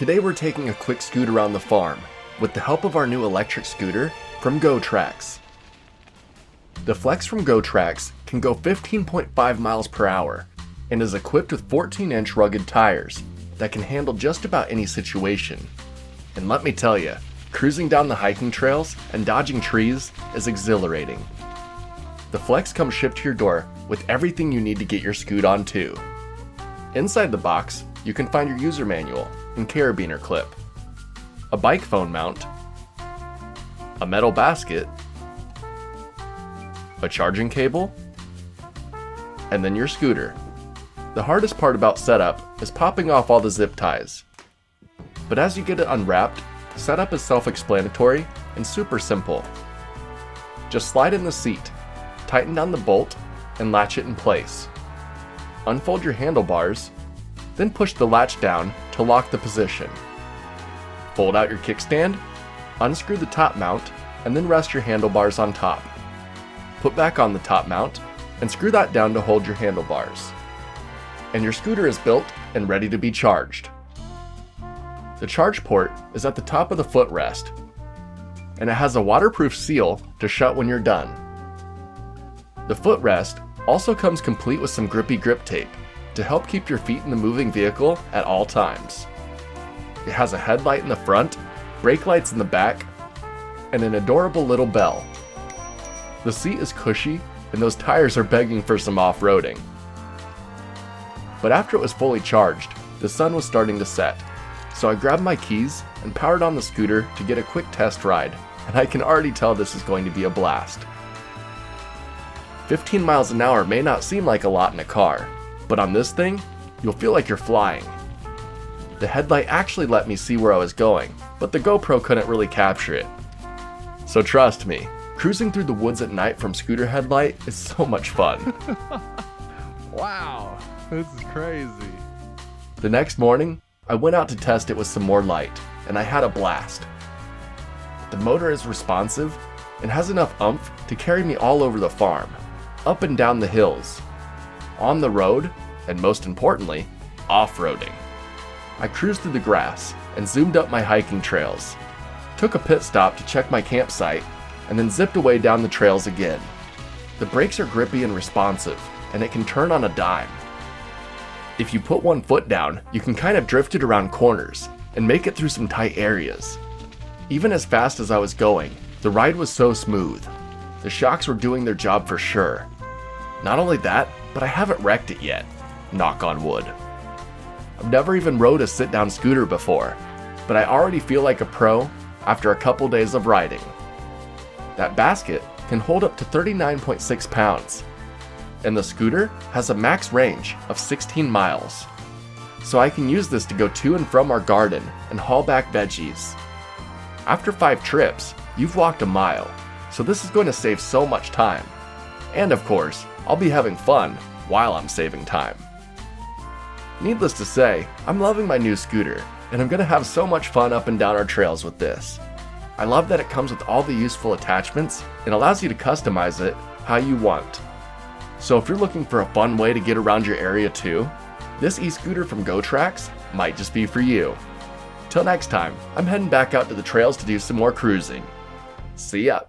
Today we're taking a quick scoot around the farm with the help of our new electric scooter from GoTrax. The Flex from GoTrax can go 15.5 miles per hour and is equipped with 14-inch rugged tires that can handle just about any situation. And let me tell you, cruising down the hiking trails and dodging trees is exhilarating. The Flex comes shipped to your door with everything you need to get your scoot on too. Inside the box, you can find your user manual and carabiner clip, a bike phone mount, a metal basket, a charging cable, and then your scooter. The hardest part about setup is popping off all the zip ties. But as you get it unwrapped, setup is self-explanatory and super simple. Just slide in the seat, tighten down the bolt, and latch it in place. Unfold your handlebars, then push the latch down to lock the position. Fold out your kickstand, unscrew the top mount, and then rest your handlebars on top. Put back on the top mount, and screw that down to hold your handlebars. And your scooter is built and ready to be charged. The charge port is at the top of the footrest, and it has a waterproof seal to shut when you're done. The footrest also comes complete with some grippy grip tape to help keep your feet in the moving vehicle at all times. It has a headlight in the front, brake lights in the back, and an adorable little bell. The seat is cushy, and those tires are begging for some off-roading. But after it was fully charged, the sun was starting to set, so I grabbed my keys and powered on the scooter to get a quick test ride, and I can already tell this is going to be a blast. 15 miles an hour may not seem like a lot in a car, but on this thing, you'll feel like you're flying. The headlight actually let me see where I was going, but the GoPro couldn't really capture it. So trust me, cruising through the woods at night from scooter headlight is so much fun. Wow, this is crazy. The next morning, I went out to test it with some more light, and I had a blast. The motor is responsive and has enough oomph to carry me all over the farm, up and down the hills, on the road, and most importantly, off-roading. I cruised through the grass and zoomed up my hiking trails, took a pit stop to check my campsite, and then zipped away down the trails again. The brakes are grippy and responsive, and it can turn on a dime. If you put one foot down, you can kind of drift it around corners and make it through some tight areas. Even as fast as I was going, the ride was so smooth. The shocks were doing their job for sure. Not only that, but I haven't wrecked it yet, knock on wood. I've never even rode a sit-down scooter before, but I already feel like a pro after a couple days of riding. That basket can hold up to 39.6 pounds, and the scooter has a max range of 16 miles. So I can use this to go to and from our garden and haul back veggies. After 5 trips, you've walked a mile, so this is going to save so much time. And of course, I'll be having fun while I'm saving time. Needless to say, I'm loving my new scooter, and I'm going to have so much fun up and down our trails with this. I love that it comes with all the useful attachments and allows you to customize it how you want. So if you're looking for a fun way to get around your area too, this e-scooter from GoTrax might just be for you. Till next time, I'm heading back out to the trails to do some more cruising. See ya!